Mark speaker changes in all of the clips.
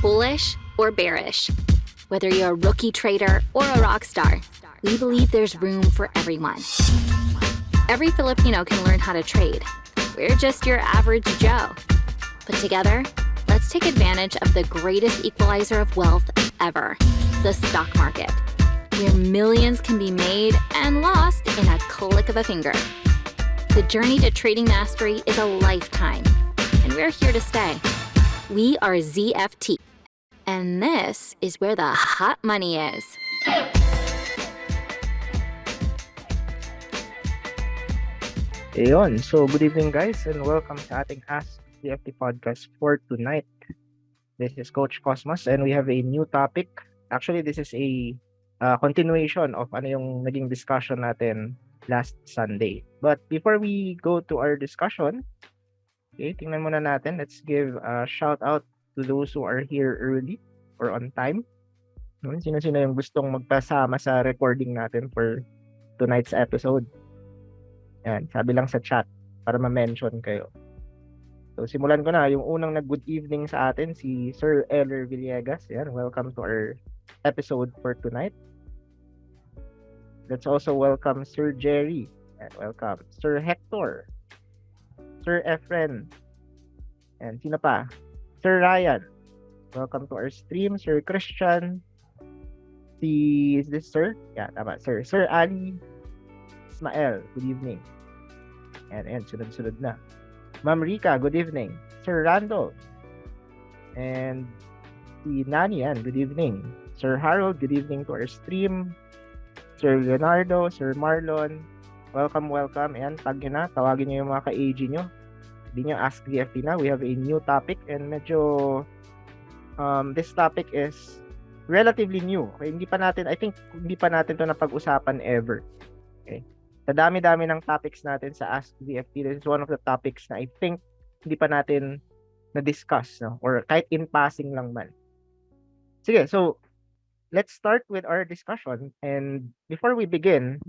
Speaker 1: bullish or bearish, whether you're a rookie trader or a rock star, we believe there's room for everyone. Every Filipino can learn how to trade. We're just your average Joe. But together, let's take advantage of the greatest equalizer of wealth ever, the stock market, where millions can be made and lost in a click of a finger. The journey to trading mastery is a lifetime, and we're here to stay. We are ZFT, and this is where the hot money is.
Speaker 2: Ayun. So, good evening guys and welcome sa ating Ask ZFT podcast for tonight. This is Coach Cosmos and we have a new topic. Actually, this is a continuation of ano yung naging discussion natin last Sunday. But before we go to our discussion, okay, tingnan muna natin. Let's give a shout out to those who are here early or on time. Sino-sino yung gustong magpasama sa recording natin for tonight's episode? Yan, sabi lang sa chat para ma-mention kayo. So, simulan ko na. Yung unang nag-good evening sa atin, si Sir Eller Villegas. Yan, welcome to our episode for tonight. Let's also welcome Sir Jerry. Yan, welcome. Sir Hector. Sir Efren. And sino pa? Sir Ryan. Welcome to our stream. Sir Christian. Is this Sir? Yeah, tama. Sir Ali. Ismael, good evening. And sunod-sunod na. Ma'am Rika, good evening. Sir Randall. And si Nani, yan, good evening. Sir Harold, good evening to our stream. Sir Leonardo, Sir Marlon, welcome. Ayan, tag nyo na. Tawagin nyo yung mga ka-AG nyo. Hindi nyo ask DFT na. We have a new topic and medyo this topic is relatively new. Okay, I think hindi pa natin to napag-usapan ever. Okay. Sa dami-dami ng topics natin sa Ask DFT, this is one of the topics na I think hindi pa natin na-discuss, no? Or kahit in passing lang man. Sige, so let's start with our discussion. And before we begin,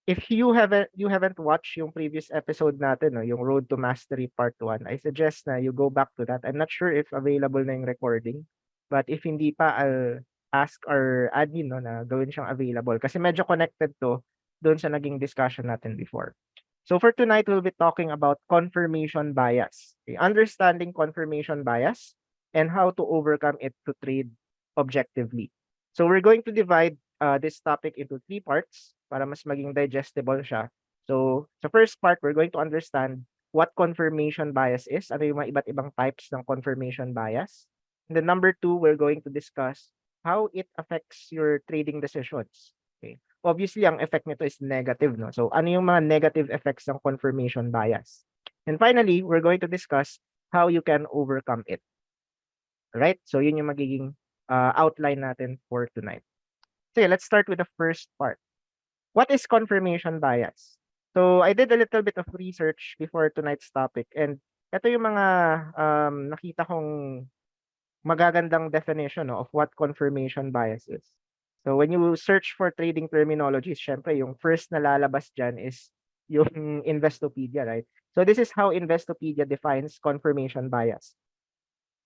Speaker 2: if you haven't watched yung previous episode natin, no, yung Road to Mastery Part 1, I suggest na you go back to that. I'm not sure if available na yung recording, but if hindi pa, I'll ask our admin, no, na gawin siyang available kasi medyo connected to doon sa naging discussion natin before. So for tonight, we'll be talking about confirmation bias. Okay? Understanding confirmation bias and how to overcome it to trade objectively. So we're going to divide this topic into 3 parts para mas maging digestible siya. So sa first part, we're going to understand what confirmation bias is, ano yung mga iba't ibang types ng confirmation bias. And then number 2, we're going to discuss how it affects your trading decisions. Okay. Obviously, ang effect nito is negative, no? So, ano yung mga negative effects ng confirmation bias? And finally, we're going to discuss how you can overcome it. Right? So, yun yung magiging outline natin for tonight. So, let's start with the first part. What is confirmation bias? So, I did a little bit of research before tonight's topic. And ito yung mga nakita kong magagandang definition, no, of what confirmation bias is. So when you search for trading terminologies, syempre yung first na lalabas dyan is yung Investopedia, right? So this is how Investopedia defines confirmation bias.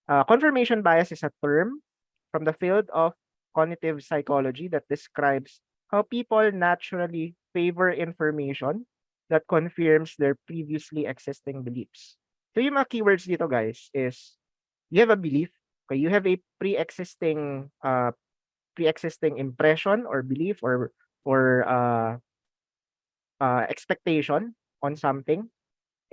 Speaker 2: Confirmation bias is a term from the field of cognitive psychology that describes how people naturally favor information that confirms their previously existing beliefs. So yung mga keywords dito, guys, is you have a belief, okay, you have a pre-existing impression or belief or expectation on something.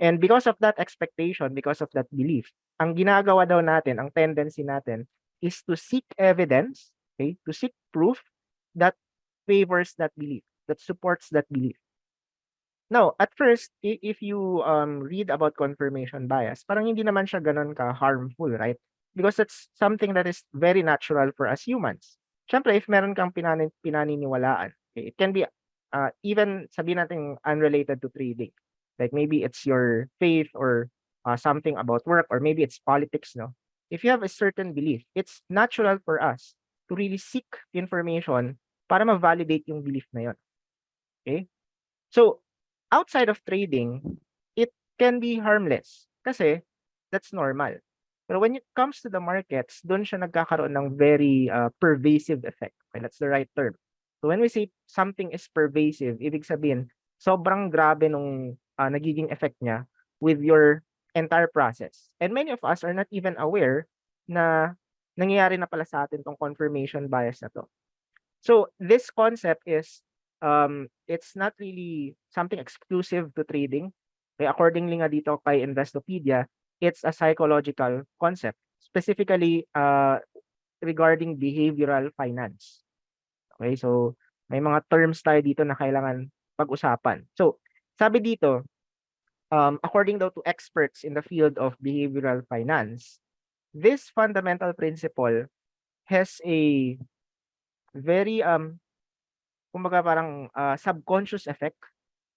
Speaker 2: And because of that expectation, because of that belief, ang ginagawa daw natin, ang tendency natin is to seek evidence, okay, to seek proof that favors that belief, that supports that belief. Now, at first, if you read about confirmation bias, parang hindi naman siya ganun ka-harmful, right? Because it's something that is very natural for us humans. Siyempre, if meron kang pinaniniwalaan, okay, it can be even sabihin natin unrelated to trading. Like maybe it's your faith or something about work or maybe it's politics, no? If you have a certain belief, it's natural for us to really seek information para ma-validate yung belief na yun. Okay? So, outside of trading, it can be harmless kasi that's normal. Pero when it comes to the markets, doon siya nagkakaroon ng very pervasive effect. Okay, that's the right term. So when we say something is pervasive, ibig sabihin, sobrang grabe nung nagiging effect niya with your entire process. And many of us are not even aware na nangyayari na pala sa atin tong confirmation bias na to. So this concept is it's not really something exclusive to trading. Okay, accordingly nga dito kay Investopedia, it's a psychological concept, specifically regarding behavioral finance. Okay, so may mga terms tayo dito na kailangan pag-usapan. So sabi dito, according daw to experts in the field of behavioral finance, this fundamental principle has a very kumbaga parang subconscious effect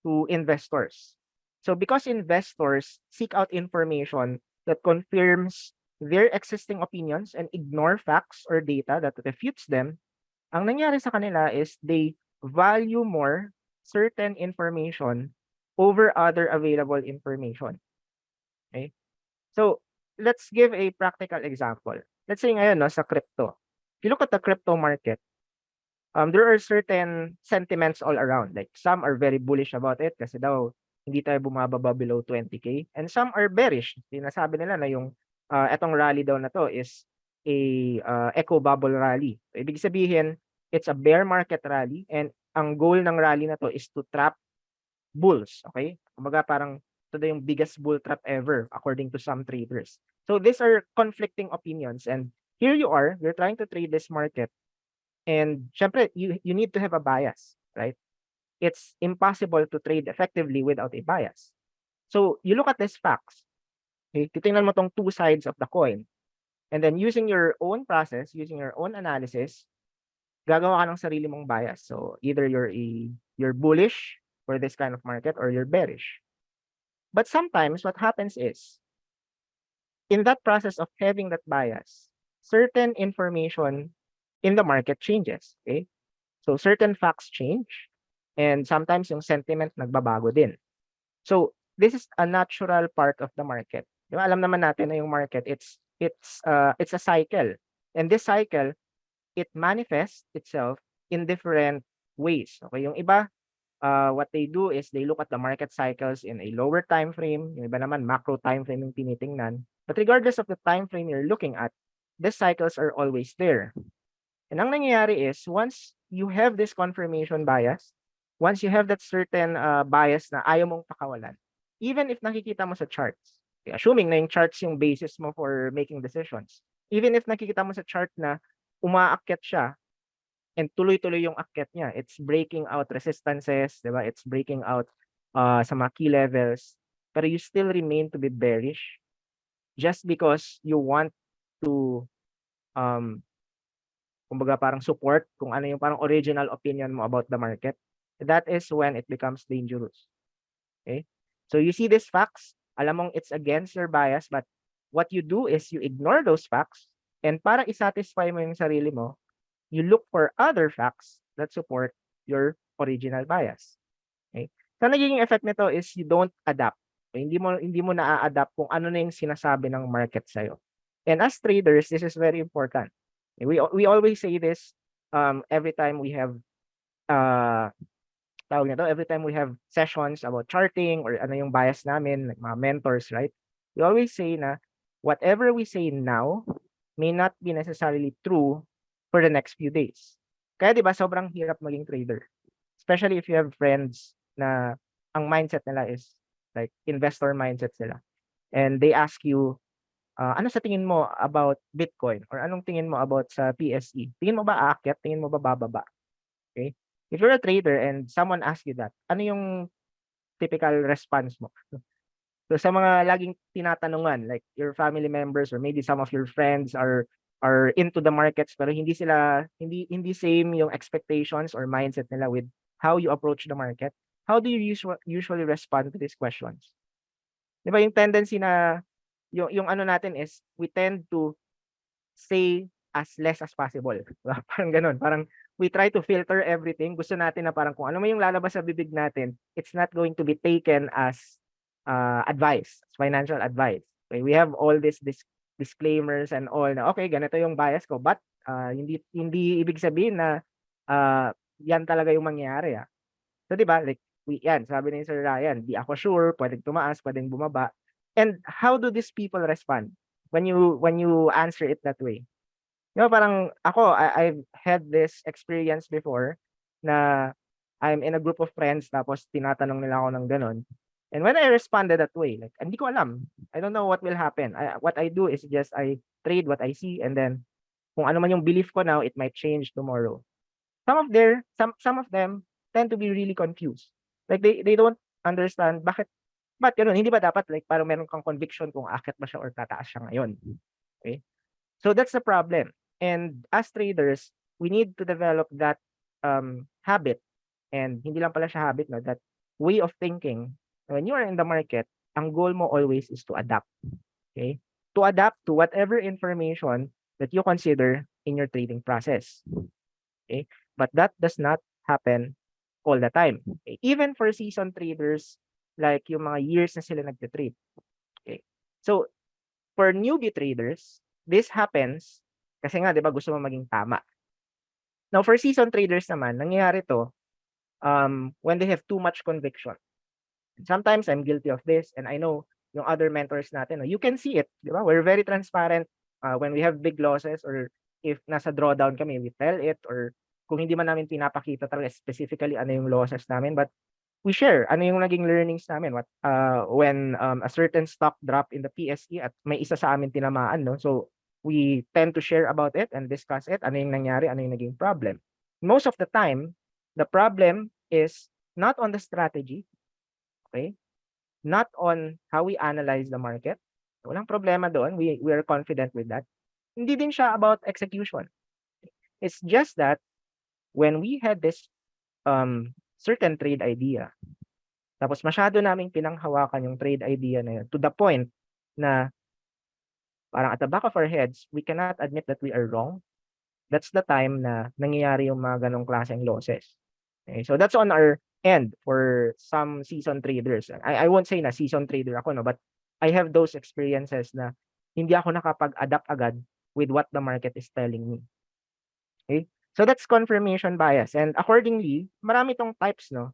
Speaker 2: to investors. So because investors seek out information that confirms their existing opinions and ignore facts or data that refutes them, ang nangyari sa kanila is they value more certain information over other available information. Okay? So let's give a practical example. Let's say ngayon no, sa crypto. If you look at the crypto market, there are certain sentiments all around. Like some are very bullish about it kasi daw hindi tayo bumababa below 20K. And some are bearish. Sinasabi nila na yung etong rally daw na to is a echo bubble rally. So, ibig sabihin, it's a bear market rally and ang goal ng rally na to is to trap bulls. Okay? Kumbaga parang ito daw yung biggest bull trap ever according to some traders. So these are conflicting opinions and here you are, you're trying to trade this market. And syempre, you need to have a bias, right? It's impossible to trade effectively without a bias. So you look at these facts. Okay? Titingnan mo tong two sides of the coin. And then using your own process, using your own analysis, gagawa ka ng sarili mong bias. So either you're bullish for this kind of market or you're bearish. But sometimes what happens is, in that process of having that bias, certain information in the market changes. Okay? So certain facts change and sometimes yung sentiment nagbabago din. So this is a natural part of the market. Diba? Alam naman natin na yung market it's a cycle. And this cycle, it manifests itself in different ways. Okay, yung iba what they do is they look at the market cycles in a lower time frame. Yung iba naman macro time frame yung tinitingnan. But regardless of the time frame you're looking at, these cycles are always there. And ang nangyayari is, once you have this confirmation bias, once you have that certain bias na ayaw mong pakawalan, even if nakikita mo sa charts, okay, assuming na yung charts yung basis mo for making decisions, even if nakikita mo sa chart na umaakyat siya, and tuloy-tuloy yung akyat niya, it's breaking out resistances, diba? It's breaking out sa mga key levels, pero you still remain to be bearish just because you want to kumbaga parang support kung ano yung parang original opinion mo about the market, that is when it becomes dangerous. Okay? So you see these facts, alam mong it's against your bias, but what you do is you ignore those facts, and para isatisfy mo yung sarili mo, you look for other facts that support your original bias. Okay? So nagiging effect nito is you don't adapt. Okay? Hindi mo na-adapt kung ano na yung sinasabi ng market sa'yo. And as traders, this is very important. We always say this every time we have every time we have sessions about charting or ano yung bias namin, like mga mentors, right? We always say na whatever we say now may not be necessarily true for the next few days. Kaya 'di ba sobrang hirap maging trader. Especially if you have friends na ang mindset nila is like investor mindset sila. And they ask you, ano sa tingin mo about Bitcoin? Or anong tingin mo about sa PSE? Tingin mo ba aakyat? Tingin mo ba bababa? Okay? If you're a trader and someone asks you that, ano yung typical response mo? So sa mga laging tinatanungan, like your family members or maybe some of your friends are into the markets pero hindi same yung expectations or mindset nila with how you approach the market. How do you usually respond to these questions? 'Di ba yung tendency na yung ano natin is we tend to say as less as possible. Diba? Parang ganun. Parang we try to filter everything. Gusto natin na parang kung ano man yung lalabas sa bibig natin, it's not going to be taken as advice, as financial advice. Okay? We have all this disclaimers and all na okay, ganito yung bias ko, but hindi ibig sabihin na yan talaga yung mangyayari. So 'di ba, like yan sabi ni Sir Ryan, di ako sure, pwedeng tumaas, pwedeng bumaba. And how do these people respond when you answer it that way? Parang ako, I've had this experience before na I'm in a group of friends tapos tinatanong nila ako ng gano'n. And when I responded that way, like hindi ko alam. I don't know what will happen. What I do is just I trade what I see, and then kung ano man yung belief ko now, it might change tomorrow. Some of them tend to be really confused. Like they don't understand ba't gano'n? Hindi ba dapat like parang meron kang conviction kung aakyat ba siya or tataas siya ngayon? Okay? So that's the problem. And as traders, we need to develop that habit. And hindi lang pala siya habit, no, that way of thinking. When you are in the market, ang goal mo always is to adapt. Okay? To adapt to whatever information that you consider in your trading process. Okay? But that does not happen all the time. Okay? Even for seasoned traders, like yung mga years na sila nagte-trade. Okay? So, for newbie traders, this happens kasi nga 'di ba gusto mo maging tama. Now for seasoned traders naman, nangyayari 'to when they have too much conviction. Sometimes I'm guilty of this, and I know yung other mentors natin, you can see it, 'di ba? We're very transparent when we have big losses, or if nasa drawdown kami, we tell it, or kung hindi man namin pinapakita talaga specifically ano yung losses namin, but we share ano yung naging learnings namin when a certain stock drop in the PSE at may isa sa amin tinamaan, no? So we tend to share about it and discuss it, ano yung nangyari, ano yung naging problem. Most of the time, the problem is not on the strategy, okay? Not on how we analyze the market. Walang problema doon. We are confident with that. Hindi din siya about execution. It's just that when we had this certain trade idea, tapos masyado naming pinanghawakan yung trade idea na yun to the point na parang at the back of our heads, we cannot admit that we are wrong. That's the time na nangyayari yung mga ganong klaseng losses. Okay? So that's on our end for some seasoned traders. I won't say na seasoned trader ako, no, but I have those experiences na hindi ako nakapag-adapt agad with what the market is telling me. Okay? So that's confirmation bias. And accordingly, marami tong types, no?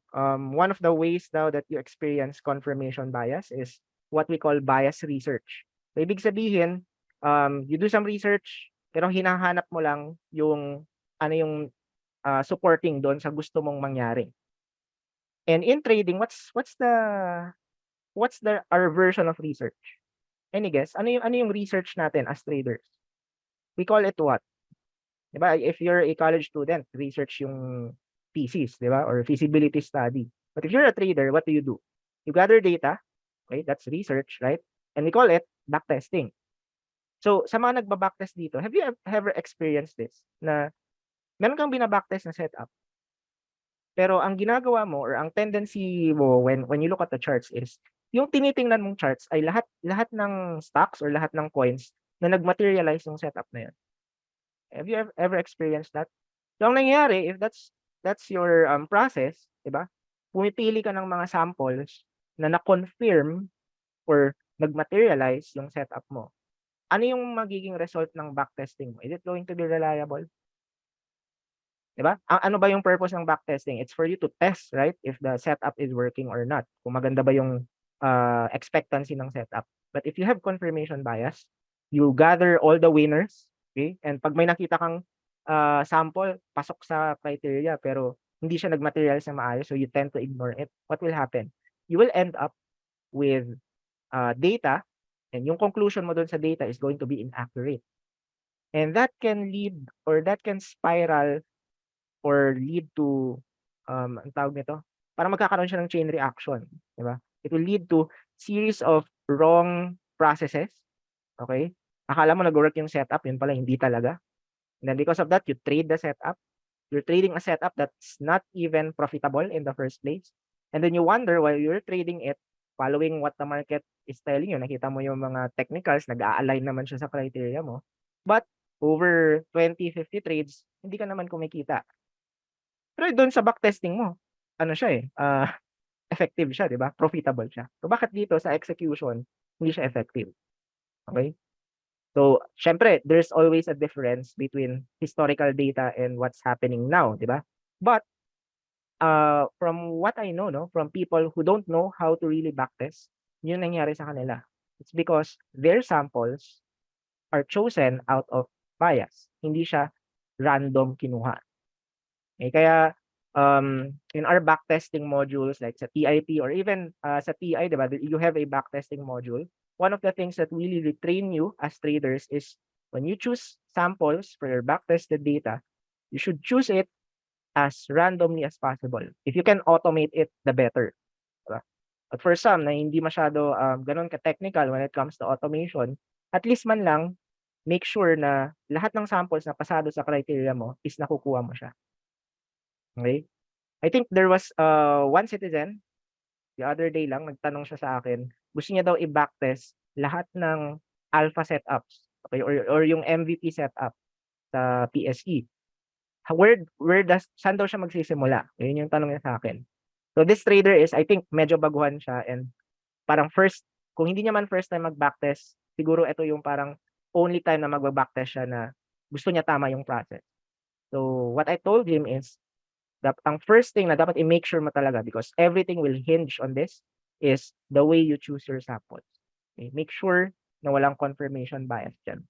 Speaker 2: One of the ways daw that you experience confirmation bias is what we call bias research. So, ibig sabihin, you do some research, pero hinahanap mo lang yung ano yung supporting doon sa gusto mong mangyari. And in trading, what's our version of research? Any guess? Ano yung research natin as traders? We call it what? Diba? If you're a college student, research yung thesis, diba? Or feasibility study. But if you're a trader, what do? You gather data, okay? That's research, right? And we call it backtesting. So, sa mga nagba-backtest dito, have you ever experienced this? Na meron kang binabacktest na setup, pero ang ginagawa mo or ang tendency mo when you look at the charts is yung tinitingnan mong charts ay lahat ng stocks or lahat ng coins na nag-materialize yung setup na yun. Have you ever experienced that? So, ang nangyayari, if that's your process, diba? Pumipili ka ng mga samples na na-confirm or nag-materialize yung setup mo. Ano yung magiging result ng backtesting mo? Is it going to be reliable? Diba? Ano ba yung purpose ng backtesting? It's for you to test, right? If the setup is working or not. Kung maganda ba yung expectancy ng setup. But if you have confirmation bias, you gather all the winners, okay? And pag may nakita kang sample, pasok sa criteria, pero hindi siya nag-materialize na maayos, so you tend to ignore it, what will happen? You will end up with data, and yung conclusion mo doon sa data is going to be inaccurate. And that can lead or that can spiral or lead to ang tawag nito, parang magkakaroon siya ng chain reaction, di ba? It will lead to series of wrong processes. Okay? Akala mo nag-work yung setup, yun pala hindi talaga. And then because of that, you trade the setup. You're trading a setup that's not even profitable in the first place. And then you wonder while you're trading it, following what the market is telling you, nakita mo yung mga technicals, nag-a-align naman siya sa criteria mo. But over 20, 50 trades, hindi ka naman kumikita. Pero doon sa backtesting mo, ano siya effective siya, di ba? Profitable siya. So bakit dito sa execution, hindi siya effective? Okay? So, syempre, there's always a difference between historical data and what's happening now, di ba? But from what I know, no, from people who don't know how to really backtest, yun nangyari sa kanila. It's because their samples are chosen out of bias. Hindi siya random kinuha. Okay, kaya in our backtesting modules like sa TIP or even sa TI, diba, you have a backtesting module. One of the things that really retrain you as traders is when you choose samples for your backtested data, you should choose it as randomly as possible. If you can automate it, the better. Diba? But for some na hindi masyado ganun ka-technical when it comes to automation, at least man lang, make sure na lahat ng samples na pasado sa criteria mo is nakukuha mo siya. Okay? I think there was one citizen the other day lang nagtanong siya sa akin, gusto niya daw i-backtest lahat ng alpha setups, okay, or yung MVP setup sa PSE. Saan daw siya magsisimula? Yun yung tanong niya sa akin. So this trader is, I think, medyo baguhan siya and parang kung hindi niya man first time mag-backtest, siguro ito yung parang only time na mag-backtest siya na gusto niya tama yung process. So what I told him is, ang first thing na dapat i-make sure mo talaga, because everything will hinge on this, is the way you choose your samples. Okay? Make sure na walang confirmation bias dyan.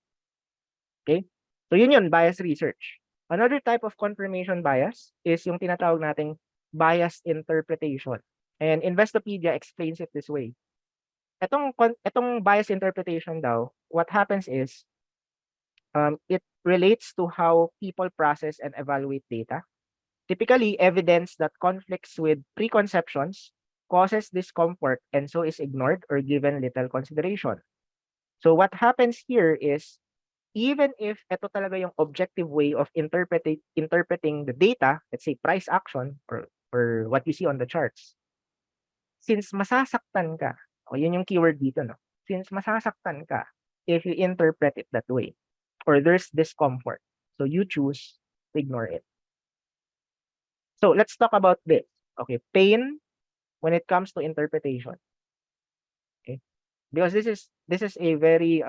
Speaker 2: Okay? So yun, bias research. Another type of confirmation bias is yung tinatawag nating biased interpretation. And Investopedia explains it this way. Etong bias interpretation daw, what happens is, it relates to how people process and evaluate data. Typically, evidence that conflicts with preconceptions causes discomfort and so is ignored or given little consideration. So what happens here is, even if ito talaga yung objective way of interpreting the data, let's say price action or what you see on the charts, since masasaktan ka, o yun yung keyword dito, no? Since masasaktan ka if you interpret it that way, or there's discomfort, so you choose to ignore it. So let's talk about this. Okay, pain when it comes to interpretation. Okay, because this is a very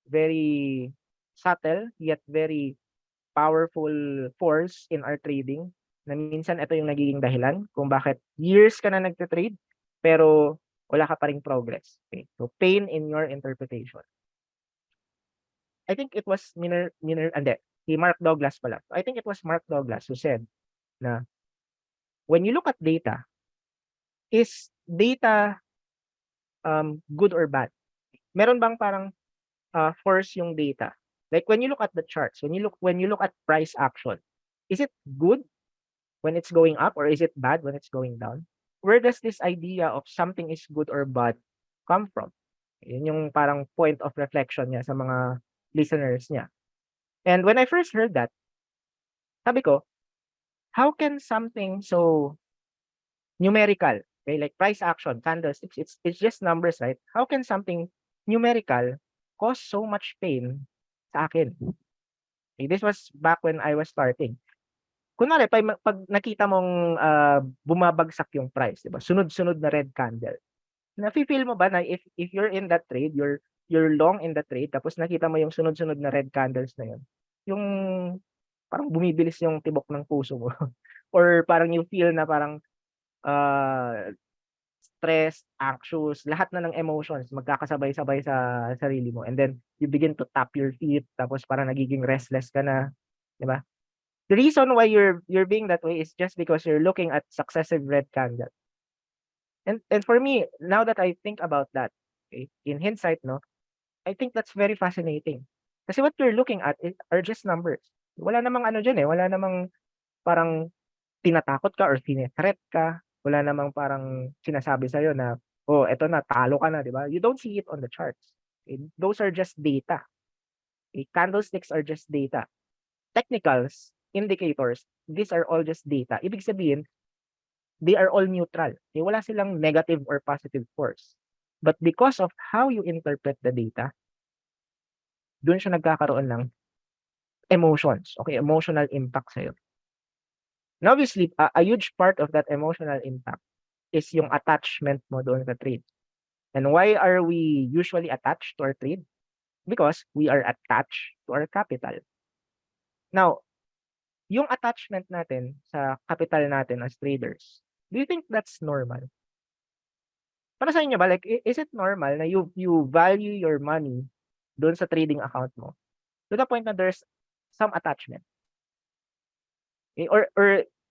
Speaker 2: very subtle yet very powerful force in our trading. Na minsan ito yung nagiging dahilan kung bakit years ka na nagte-trade pero wala ka pa ring progress. Okay, so pain in your interpretation. I think it was Mark Douglas pala. I think it was Mark Douglas who said na when you look at data, is data good or bad? Meron bang parang force yung data? Like when you look at the charts, when you look at price action, is it good when it's going up or is it bad when it's going down? Where does this idea of something is good or bad come from? Yun yung parang point of reflection niya sa mga listeners niya. And when I first heard that, sabi ko, how can something so numerical, okay, like price action, candlesticks, it's just numbers, right? How can something numerical cause so much pain sa akin? Okay, this was back when I was starting. Kunwari, pag nakita mong bumabagsak yung price, di ba? Sunod-sunod na red candle. Nafe-feel mo ba na if you're in that trade, you're long in the trade, tapos nakita mo yung sunod-sunod na red candles na yun, yung parang bumibilis yung tibok ng puso mo. Or parang you feel na parang stress, anxious, lahat na ng emotions magkakasabay-sabay sa sarili mo. And then you begin to tap your feet, tapos parang nagiging restless ka na, di ba? The reason why you're being that way is just because you're looking at successive red candles. And for me, now that I think about that, okay, in hindsight, no, I think that's very fascinating. Kasi what you're looking at are just numbers. Wala namang ano dyan eh, wala namang parang tinatakot ka or threat ka. Wala namang parang sinasabi sa'yo na, oh, eto na, talo ka na, di ba? You don't see it on the charts. Okay? Those are just data. Okay? Candlesticks are just data. Technicals, indicators, these are all just data. Ibig sabihin, they are all neutral. Okay? Wala silang negative or positive force. But because of how you interpret the data, doon siya nagkakaroon ng emotions. Okay, emotional impact sa'yo. And obviously, a huge part of that emotional impact is yung attachment mo doon sa trade. And why are we usually attached to our trade? because we are attached to our capital. Now, yung attachment natin sa capital natin as traders, do you think that's normal? Para sa inyo ba, like, is it normal na you value your money doon sa trading account mo to the point na there's some attachment? Or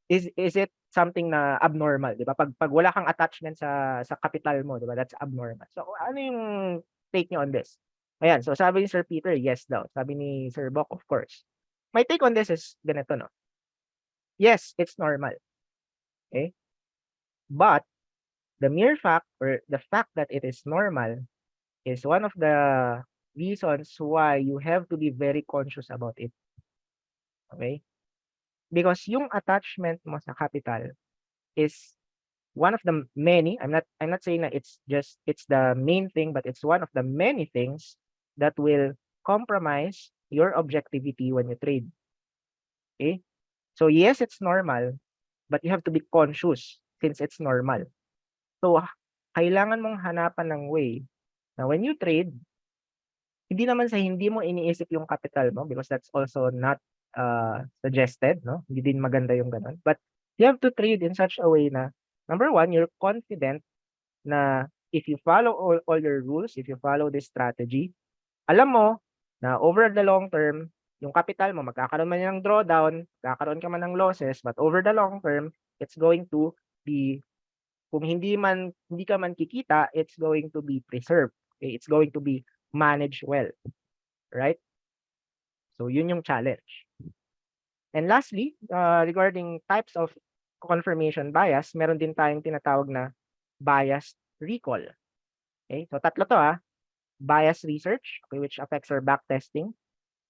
Speaker 2: is it something na abnormal, 'di ba? Pag wala kang attachment sa capital mo, 'di ba? That's abnormal. So ano yung take niyo on this? Ayan, so sabi ni Sir Peter, yes daw. Sabi ni Sir Bok, of course. My take on this is ganito, no. Yes, it's normal. Okay? But the mere fact or the fact that it is normal is one of the reasons why you have to be very conscious about it. Okay? Because yung attachment mo sa capital is one of the many, I'm not saying that it's the main thing, but it's one of the many things that will compromise your objectivity when you trade. Okay? So yes, it's normal, but you have to be conscious since it's normal. So kailangan mong hanapan ng way na when you trade, hindi naman sa hindi mo iniisip yung capital mo because that's also not suggested, no? Hindi din maganda yung ganun. But you have to trade in such a way na number one, you're confident na if you follow all your rules, if you follow this strategy, alam mo na over the long term, yung capital mo, magkakaroon man ng drawdown, magkakaroon ka man ng losses, but over the long term, it's going to be, kung hindi ka man kikita, it's going to be preserved. Okay? It's going to be managed well. Right? So, yun yung challenge. And lastly, regarding types of confirmation bias, meron din tayong tinatawag na bias recall. Okay? So, tatlo to bias research, okay, which affects our backtesting.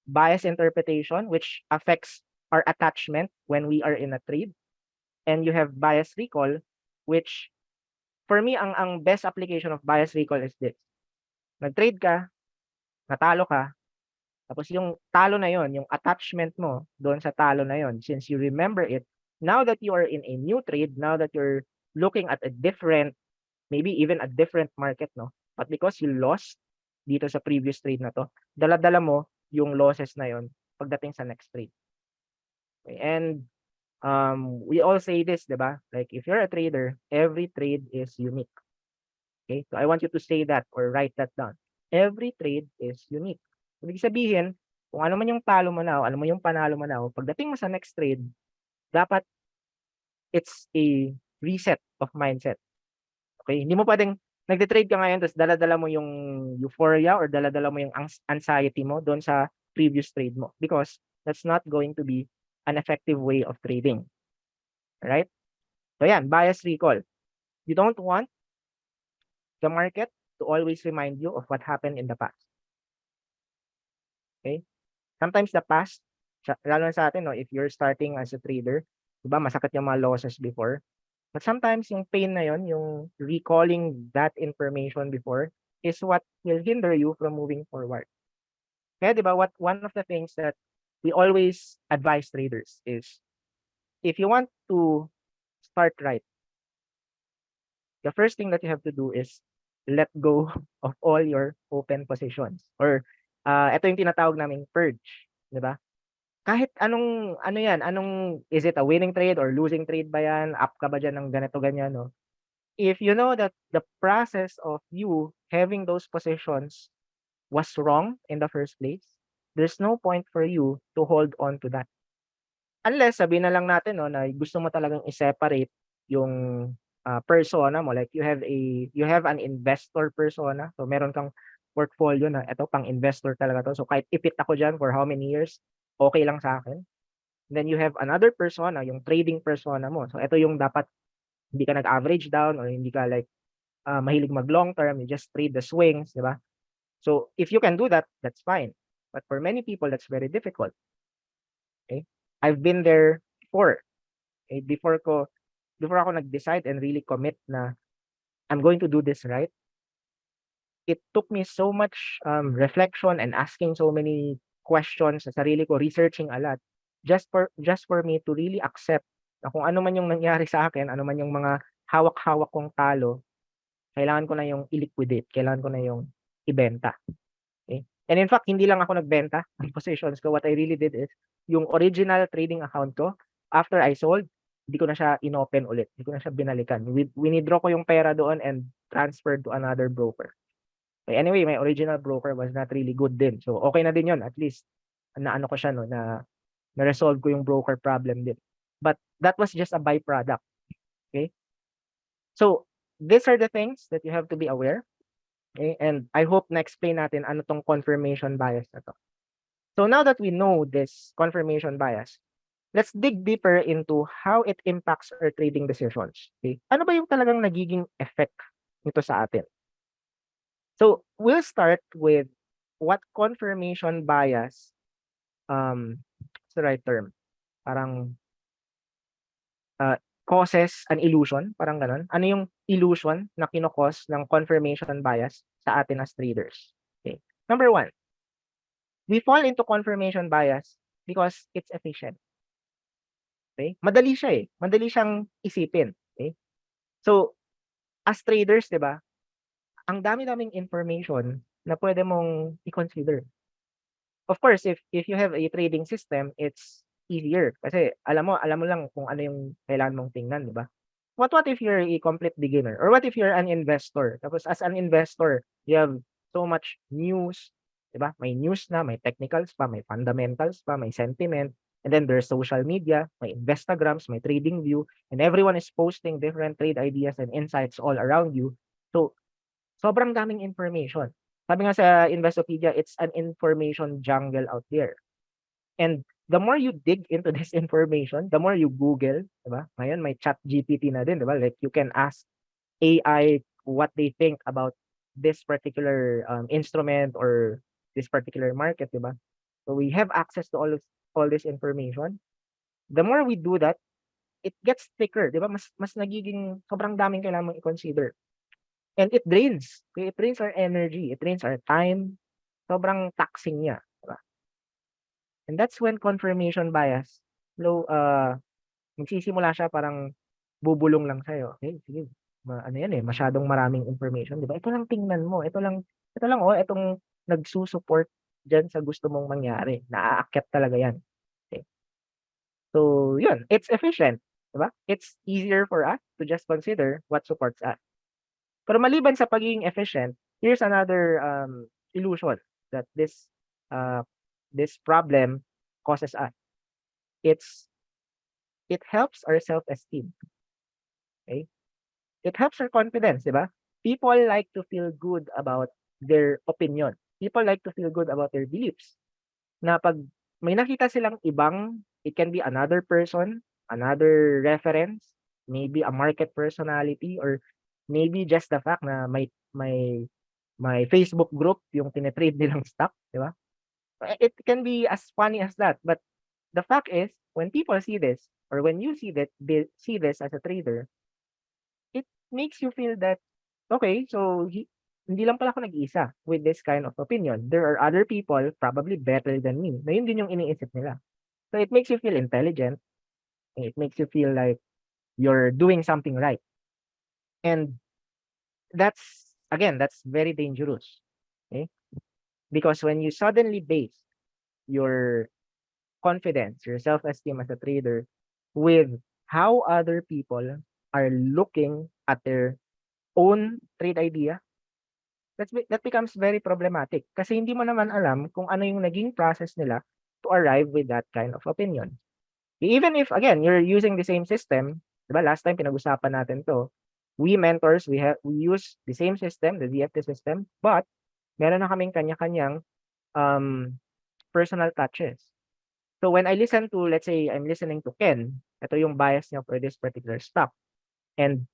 Speaker 2: Bias interpretation, which affects our attachment when we are in a trade. And you have bias recall, which for me, ang best application of bias recall is this. Nag-trade ka, natalo ka, tapos yung talo na yon, yung attachment mo doon sa talo na yon, since you remember it, now that you are in a new trade, now that you're looking at a different, maybe even a different market, no? But because you lost dito sa previous trade na to, dala-dala mo yung losses na yon pagdating sa next trade. Okay? And we all say this, diba? Like if you're a trader, every trade is unique. Okay? So I want you to say that or write that down. Every trade is unique. Ibig sabihin, kung ano man yung talo mo na, ano mo yung panalo mo na, pagdating mo sa next trade, dapat it's a reset of mindset. Okay? Hindi mo pwedeng nagde-trade ka ngayon tapos dala-dala mo yung euphoria or dala-dala mo yung anxiety mo doon sa previous trade mo because that's not going to be an effective way of trading. Right? So yan, bias recall. You don't want the market to always remind you of what happened in the past. Okay? Sometimes the past, lalo na sa atin, no, if you're starting as a trader, diba, masakit yung mga losses before. But sometimes yung pain na yon, yung recalling that information before, is what will hinder you from moving forward. Kaya diba, one of the things that we always advise traders is, if you want to start right, the first thing that you have to do is let go of all your open positions. Or ito yung tinatawag naming purge, 'di ba? Kahit is it a winning trade or losing trade ba yan? Up ka ba dyan ng ganito ganyan, no? If you know that the process of you having those positions was wrong in the first place, there's no point for you to hold on to that. Unless sabihin na lang natin, no, na gusto mo talagang i-separate yung persona mo, like you have an investor persona, so meron kang portfolio na ito pang investor talaga to, so kahit ipit ako dyan for how many years, okay lang sa akin. Then you have another persona, yung trading persona mo, so ito yung dapat hindi ka nag-average down or hindi ka like mahilig mag long term, you just trade the swings, di ba? So if you can do that, that's fine, but for many people that's very difficult. Okay, I've been there before. Okay? Before ako nag-decide and really commit na I'm going to do this right, it took me so much reflection and asking so many questions sa sarili ko, researching a lot, just for me to really accept na kung ano man yung nangyari sa akin, ano man yung mga hawak-hawak kong talo, kailangan ko na yung i-liquidate, kailangan ko na yung ibenta. Okay? And in fact, hindi lang ako nagbenta ng positions ko. What I really did is, yung original trading account ko, after I sold, hindi ko na siya inopen ulit. Hindi ko na siya binalikan. Winidraw ko yung pera doon and transferred to another broker. Okay, anyway, my original broker was not really good din. So, okay na din yun. At least, na-ano ko siya, no, na-resolve ko yung broker problem din. But that was just a byproduct. Okay? So, these are the things that you have to be aware. Okay? And I hope na-explain natin ano tong confirmation bias na to. So now that we know this confirmation bias, let's dig deeper into how it impacts our trading decisions. Okay? Ano ba yung talagang nagiging effect nito sa atin? So we'll start with what confirmation bias, what's the right term? Parang causes an illusion, parang ganon. Ano yung illusion na kinokos ng confirmation bias sa atin as traders? Okay. Number one, we fall into confirmation bias because it's efficient. Okay? Madali siya eh. Madali siyang isipin. Okay? So, as traders, 'di ba? Ang dami-daming information na pwede mong i-consider. Of course, if you have a trading system, it's easier kasi alam mo lang kung ano yung kailangan mong tingnan, 'di ba? What if you're a complete beginner? Or what if you're an investor? Tapos as an investor, you have so much news, 'di ba? May news na, may technicals pa, may fundamentals pa, may sentiment, and then there's social media, may Instagrams, may trading view, and everyone is posting different trade ideas and insights all around you. So, sobrang daming information. Sabi nga sa Investopedia, it's an information jungle out there. And the more you dig into this information, the more you Google, di ba? Ngayon may chat GPT na din, di ba? Like you can ask AI what they think about this particular instrument or this particular market, di ba? So we have access to all this information. The more we do that, it gets thicker, di ba? Mas nagiging sobrang daming kailangan mong i-consider. And it drains. Okay? It drains our energy. It drains our time. Sobrang taxing niya. Diba? And that's when confirmation bias, magsisimula siya parang bubulong lang sa'yo. Okay, sige. Ano yan eh, masyadong maraming information. Diba? Ito lang tingnan mo. Ito lang itong nagsusupport dyan sa gusto mong mangyari. Naaakyat talaga yan. Okay. So, yun. It's efficient. Diba? It's easier for us to just consider what supports us. Pero maliban sa pagiging efficient, here's another illusion that this problem causes us. It helps our self-esteem. Okay? It helps our confidence, di ba? People like to feel good about their opinion. People like to feel good about their beliefs. Na pag may nakita silang ibang, it can be another person, another reference, maybe a market personality, or maybe just the fact na may Facebook group yung tinitrade nilang stock, di ba? It can be as funny as that, but the fact is, when people see this, or when you see this as a trader, it makes you feel that, okay, so hindi lang pala ako nag-iisa with this kind of opinion. There are other people probably better than me na yun din yung iniisip nila. So it makes you feel intelligent. It makes you feel like you're doing something right. And that's very dangerous. Okay? Because when you suddenly base your confidence, your self-esteem as a trader with how other people are looking at their own trade idea, that becomes very problematic. Kasi hindi mo naman alam kung ano yung naging process nila to arrive with that kind of opinion. Even if, again, you're using the same system, diba, last time pinag-usapan natin to, we mentors, we use the same system, the ZFT system, but meron na kaming kanya-kanyang personal touches. So when I listen to, let's say, I'm listening to Ken, ito yung bias niya for this particular stock. And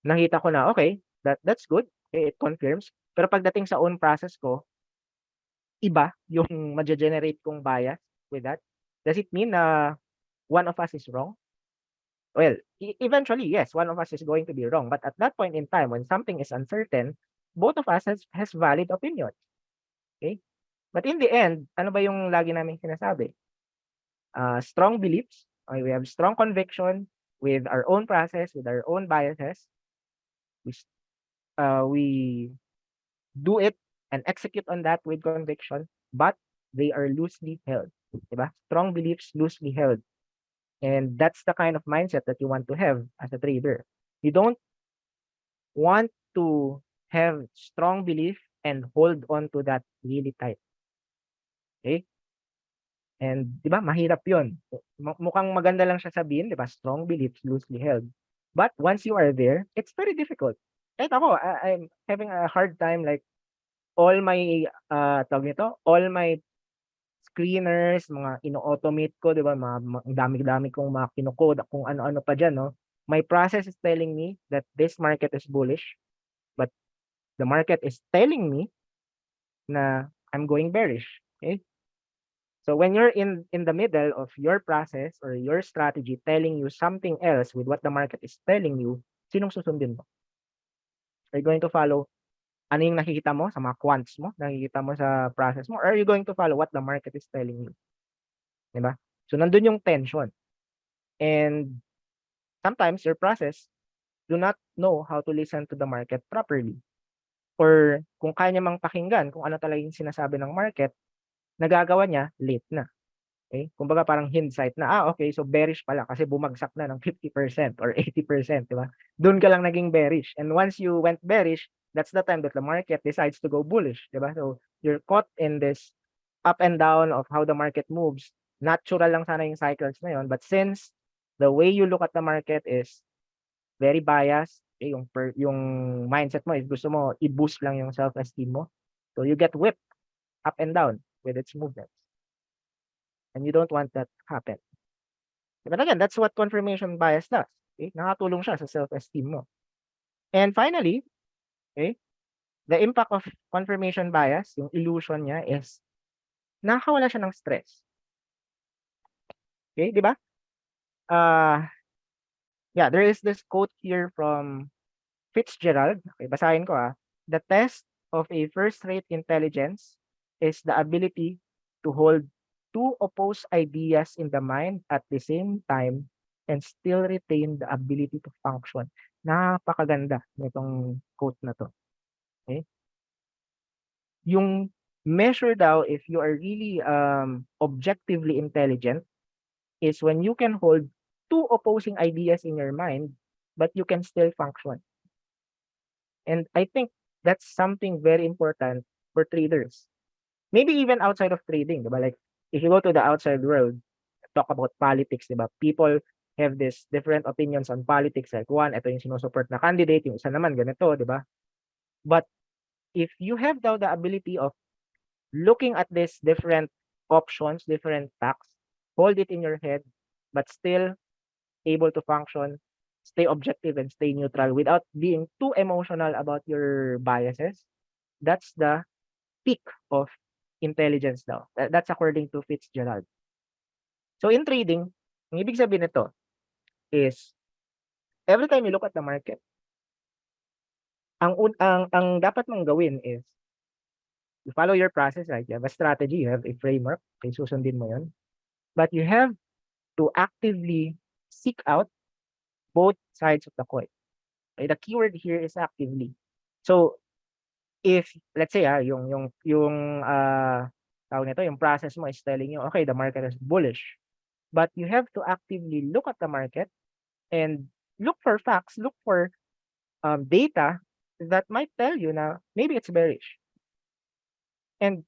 Speaker 2: nakita ko na, okay, that's good. Okay, it confirms. Pero pagdating sa own process ko, iba yung ma-generate kong bias with that. Does it mean na one of us is wrong? Well, eventually, yes, one of us is going to be wrong. But at that point in time, when something is uncertain, both of us has valid opinions. Okay? But in the end, ano ba yung lagi namin sinasabi? Strong beliefs. Okay, we have strong conviction with our own process, with our own biases. We do it and execute on that with conviction, but they are loosely held. Diba? Strong beliefs loosely held. And that's the kind of mindset that you want to have as a trader. You don't want to have strong belief and hold on to that really tight. Okay? And 'di ba mahirap 'yun. Mukhang maganda lang siya sabihin, 'di ba? Strong beliefs loosely held. But once you are there, it's very difficult. Kahit ako, I'm having a hard time like all my tawag nito, all my screeners, mga ino-automate ko, 'di ba? Ang dami-dami kong mga kino-code kung ano-ano pa diyan, no? My process is telling me that this market is bullish, but the market is telling me na I'm going bearish. Okay? So when you're in the middle of your process or your strategy telling you something else with what the market is telling you, sinong susundin mo? Are you going to follow ano yung nakikita mo sa mga quants mo, nakikita mo sa process mo, or are you going to follow what the market is telling you? Diba? So nandun yung tension. And sometimes your process do not know how to listen to the market properly. Or kung kaya niya mang pakinggan kung ano talaga yung sinasabi ng market, nagagawa niya late na. Okay? Kumbaga parang hindsight na, okay, so bearish pala kasi bumagsak na ng 50% or 80%, di ba? Doon ka lang naging bearish. And once you went bearish, that's the time that the market decides to go bullish, di ba? So you're caught in this up and down of how the market moves. Natural lang sana yung cycles na yun, but since the way you look at the market is very biased, yung mindset mo is gusto mo i-boost lang yung self-esteem mo. So you get whipped up and down with its movements. And you don't want that to happen. But again, that's what confirmation bias does. Okay? Nakatulong siya sa self-esteem mo. And finally, okay, the impact of confirmation bias, yung illusion niya is nakakawala siya ng stress. Okay, di ba? Yeah, there is this quote here from Fitzgerald. Okay, basahin ko ah. The test of a first-rate intelligence is the ability to hold two opposed ideas in the mind at the same time and still retain the ability to function. Napakaganda nitong quote na to. Okay? Yung measure daw if you are really objectively intelligent is when you can hold two opposing ideas in your mind but you can still function. And I think that's something very important for traders. Maybe even outside of trading, diba? Like if you go to the outside world, talk about politics, diba? People have this different opinions on politics. Like one, ito yung sinusupport na candidate, yung isa naman ganito, diba? But if you have now the ability of looking at these different options, different facts, hold it in your head, but still able to function, stay objective and stay neutral without being too emotional about your biases, that's the peak of intelligence daw. That's according to Fitzgerald. So in trading, ang ibig sabihin nito is every time you look at the market, ang dapat mong gawin is you follow your process, right? You have a strategy, you have a framework, okay, susundin mo yun. But you have to actively seek out both sides of the coin. Okay, the keyword here is actively. So if let's say tawag nito, yung process mo is telling you, okay, the market is bullish. But you have to actively look at the market and look for facts, look for data that might tell you na maybe it's bearish. And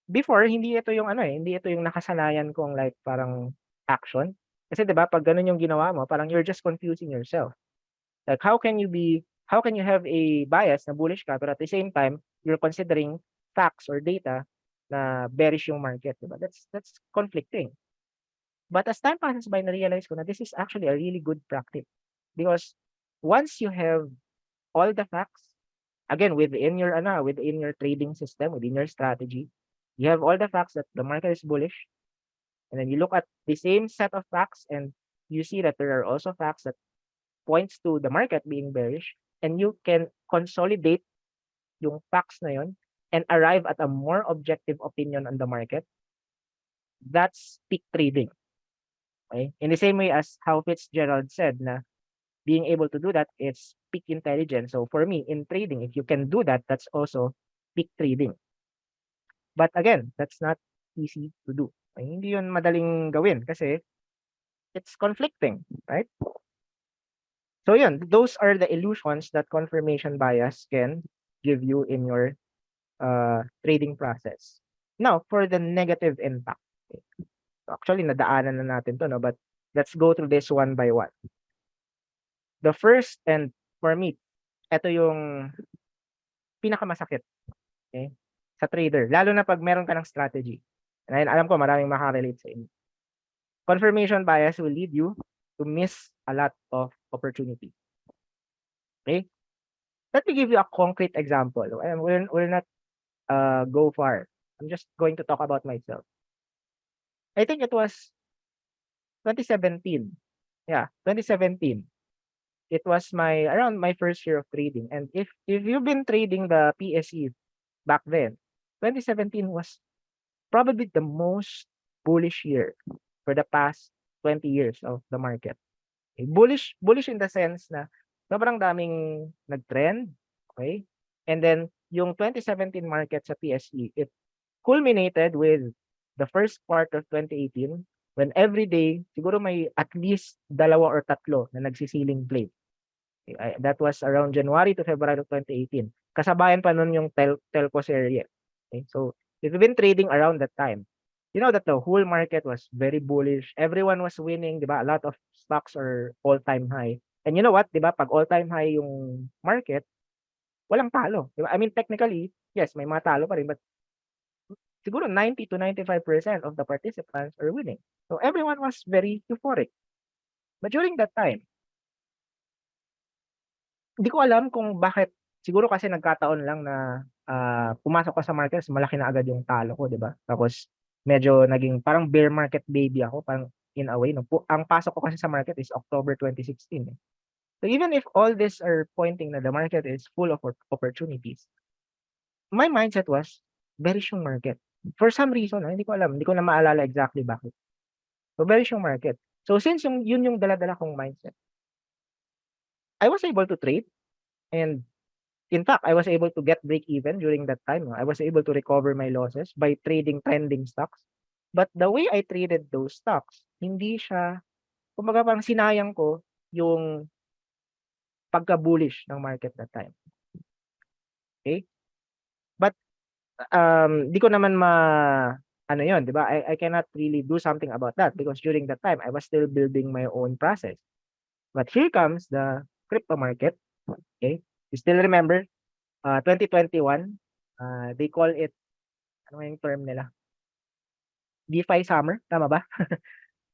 Speaker 2: before, hindi ito yung hindi ito yung nakasanayan kong like parang action. Kasi 'di ba pag ganun yung ginawa mo, parang you're just confusing yourself. Like how can you have a bias na bullish ka pero at the same time you're considering facts or data na bearish yung market, 'di ba? That's conflicting. But as time passes by, na-realize ko na this is actually a really good practice because once you have all the facts, again within your trading system, within your strategy, you have all the facts that the market is bullish, and then you look at the same set of facts and you see that there are also facts that points to the market being bearish, and you can consolidate yung facts na yun and arrive at a more objective opinion on the market. That's peak trading. Okay? In the same way as how Fitzgerald said na being able to do that is peak intelligence. So for me, in trading, if you can do that, that's also peak trading. But again, that's not easy to do. Ay, hindi yun madaling gawin kasi it's conflicting, right? So yun, those are the illusions that confirmation bias can give you in your trading process. Now, for the negative impact. Okay. Actually, nadaanan na natin to, no? But let's go through this one by one. The first, and for me, ito yung pinakamasakit, okay, sa trader. Lalo na pag meron ka ng strategy. And alam ko maraming makarelate sa inyo. Confirmation bias will lead you to miss a lot of opportunity. Okay? Let me give you a concrete example. We'll not go far. I'm just going to talk about myself. I think it was 2017. Yeah, 2017. It was around my first year of trading. And if you've been trading the PSE back then, 2017 was probably the most bullish year for the past 20 years of the market. Okay? Bullish in the sense na sobrang daming nag-trend, okay? And then yung 2017 market sa PSE, it culminated with the first part of 2018 when every day siguro may at least dalawa or tatlo na nagsisiling play. Okay? That was around January to February of 2018. Kasabayan pa nun yung telco series. Okay? So if you've been trading around that time, you know that the whole market was very bullish. Everyone was winning, di ba? A lot of stocks are all-time high. And you know what, di ba? Pag all-time high yung market, walang talo. Di ba? I mean, technically, yes, may mga talo pa rin, but siguro 90 to 95% of the participants are winning. So everyone was very euphoric. But during that time, hindi ko alam kung bakit. Siguro kasi nagkataon lang na pumasok ko sa market, malaki na agad yung talo ko, di ba? Tapos medyo naging parang bear market baby ako, parang in a way. No? Ang pasok ko kasi sa market is October 2016. Eh. So even if all this are pointing na the market is full of opportunities, my mindset was bearish yung market. For some reason, hindi ko alam, hindi ko na maalala exactly bakit. So bearish yung market. So since yun yung dala-dala kong mindset, I was able to trade, and in fact, I was able to get break even during that time. I was able to recover my losses by trading trending stocks. But the way I traded those stocks, hindi siya, kumbaga parang sinayang ko yung pagka-bullish ng market that time. Okay? But di ko naman ano yun, di ba? I cannot really do something about that because during that time, I was still building my own process. But here comes the crypto market. Okay? You still remember 2021, they call it, ano yung term nila? DeFi summer, tama ba?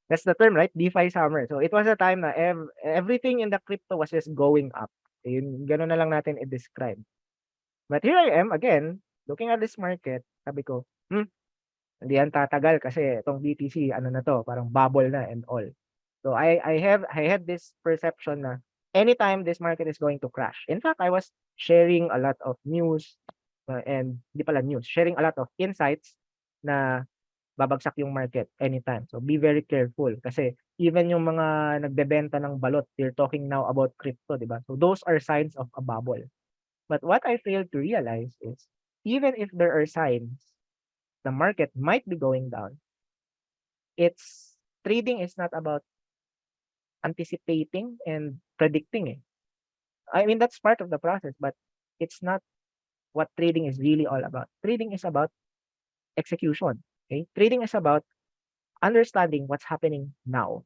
Speaker 2: That's the term, right? DeFi summer. So it was a time na everything in the crypto was just going up. Yun, ganun na lang natin i-describe. But here I am, again, looking at this market, sabi ko, hindi yan tatagal kasi itong BTC, ano na to, parang bubble na and all. So I had this perception na anytime this market is going to crash. In fact, I was sharing a lot of news and di pala news, sharing a lot of insights na babagsak yung market anytime. So be very careful kasi even yung mga nagbebenta ng balot, they're talking now about crypto, di ba? So those are signs of a bubble. But what I failed to realize is even if there are signs the market might be going down, trading is not about anticipating and predicting it. I mean, that's part of the process, but it's not what trading is really all about. Trading is about execution. Okay? Trading is about understanding what's happening now.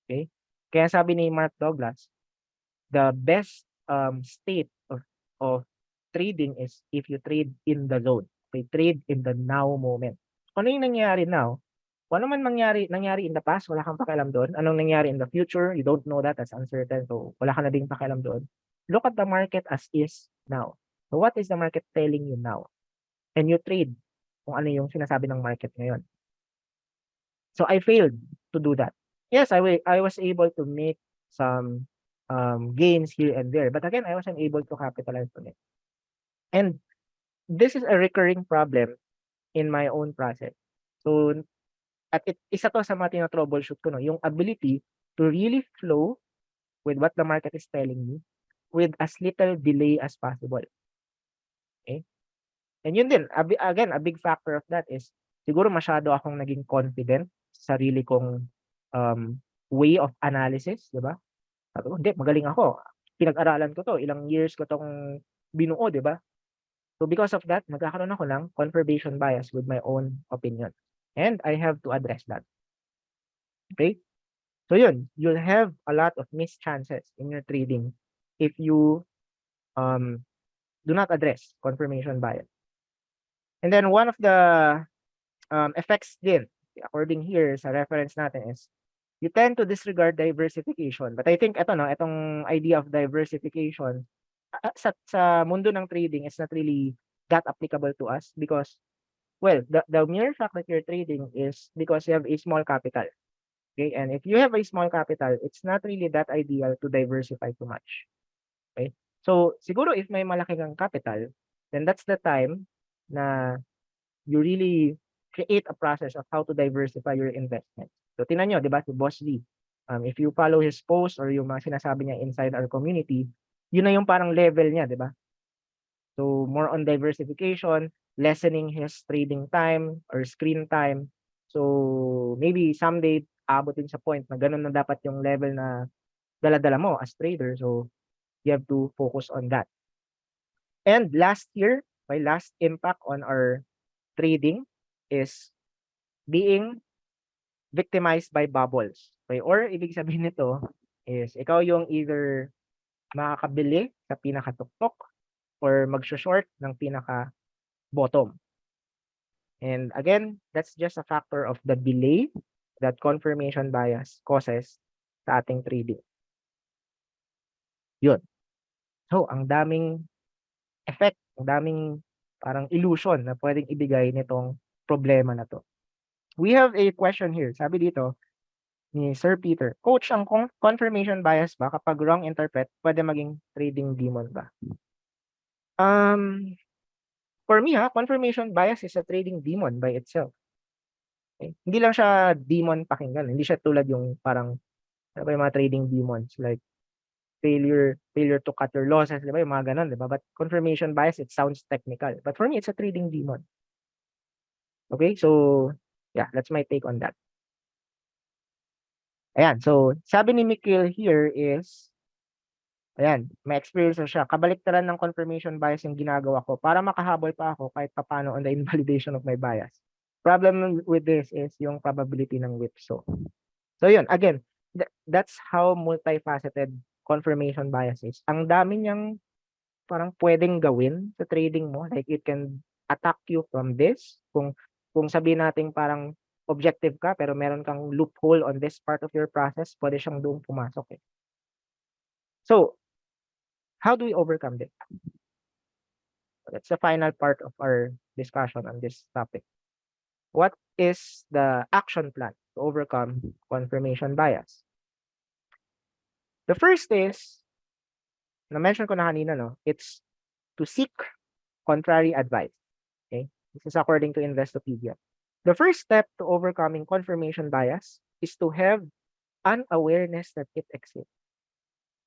Speaker 2: Okay? Kaya sabi ni Mark Douglas, the best state of trading is if you trade in the zone. Okay? Trade in the now moment. Ano yung nangyayari now? Kung ano man nangyari in the past, wala kang pakialam doon. Anong nangyari in the future, you don't know that, that's uncertain. So, wala ka na ding pakialam doon. Look at the market as is now. So, what is the market telling you now? And you trade kung ano yung sinasabi ng market ngayon. So, I failed to do that. Yes, I was able to make some gains here and there. But again, I wasn't able to capitalize on it. And this is a recurring problem in my own process. So, at isa to sa mga tinatroubleshoot ko, no, yung ability to really flow with what the market is telling me with as little delay as possible. Okay? And yun din, again, a big factor of that is siguro masyado akong naging confident sa sarili kong way of analysis, di ba? Sabi ko, hindi, magaling ako. Pinag-aralan ko to, ilang years ko tong binuo, di ba? So because of that, nagkakaroon ako ng confirmation bias with my own opinion. And I have to address that. Okay? So yun, you'll have a lot of missed chances in your trading if you do not address confirmation bias. And then one of the effects din, according here sa reference natin is, you tend to disregard diversification. But I think itong idea of diversification, sa mundo ng trading, it's not really that applicable to us because, well, the mere fact that you're trading is because you have a small capital. Okay, and if you have a small capital, it's not really that ideal to diversify too much. Okay, so siguro if may malaki kang capital, then that's the time na you really create a process of how to diversify your investment. So tingnan nyo, di ba, si Boss Lee, if you follow his post or yung mga sinasabi niya inside our community, yun na yung parang level niya, di ba? So more on diversification, lessening his trading time or screen time. So maybe someday abutin sa point na ganun na dapat yung level na dala-dala mo as trader. So you have to focus on that. And last year, my last impact on our trading is being victimized by bubbles. Okay? Or ibig sabihin nito is ikaw yung either makakabili sa pinakatuktok or mag-short ng pinaka-bottom. And again, that's just a factor of the delay that confirmation bias causes sa ating trading. Yun. So, ang daming effect, ang daming parang illusion na pwedeng ibigay nitong problema na to. We have a question here. Sabi dito ni Sir Peter, Coach, ang confirmation bias ba kapag wrong interpret, pwede maging trading demon ba? For me, confirmation bias is a trading demon by itself. Okay? Hindi lang siya demon pakinggan. Hindi siya tulad yung parang, ano ba yung mga trading demons, like failure to cut your losses, di ba? Yung mga ganun, di ba? But confirmation bias, it sounds technical. But for me, it's a trading demon. Okay, so yeah, that's my take on that. Ayan, so sabi ni Mikil here is, ayan, may experience na siya. Kabaliktaran ng confirmation bias yung ginagawa ko para makahabol pa ako kahit papano on the invalidation of my bias. Problem with this is yung probability ng whipsaw. So yun, again, that's how multifaceted confirmation bias is. Ang dami niyang parang pwedeng gawin sa trading mo. Like it can attack you from this. Kung sabihin natin parang objective ka pero meron kang loophole on this part of your process, pwede siyang doon pumasok eh. So, how do we overcome this? That's the final part of our discussion on this topic. What is the action plan to overcome confirmation bias? The first is, na-mention ko na kanina, no? It's to seek contrary advice. Okay? This is according to Investopedia. The first step to overcoming confirmation bias is to have an awareness that it exists.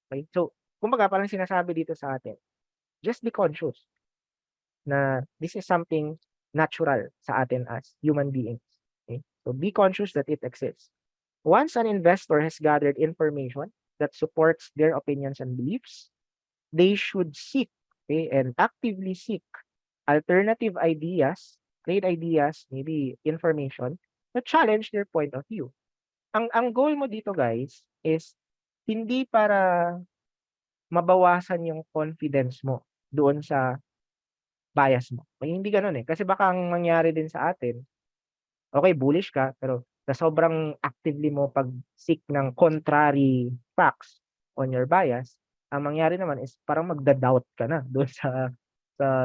Speaker 2: Okay? So, kumbaga parang sinasabi dito sa atin, just be conscious na this is something natural sa atin as human beings. Okay? So, be conscious that it exists. Once an investor has gathered information that supports their opinions and beliefs, they should seek, okay, and actively seek alternative ideas, trade ideas, maybe information that challenge their point of view. Ang goal mo dito, guys, is hindi para mabawasan yung confidence mo doon sa bias mo. May hindi ganoon eh. Kasi baka ang mangyari din sa atin, okay, bullish ka, pero sa sobrang actively mo pag-seek ng contrary facts on your bias, ang mangyari naman is parang magda-doubt ka na doon sa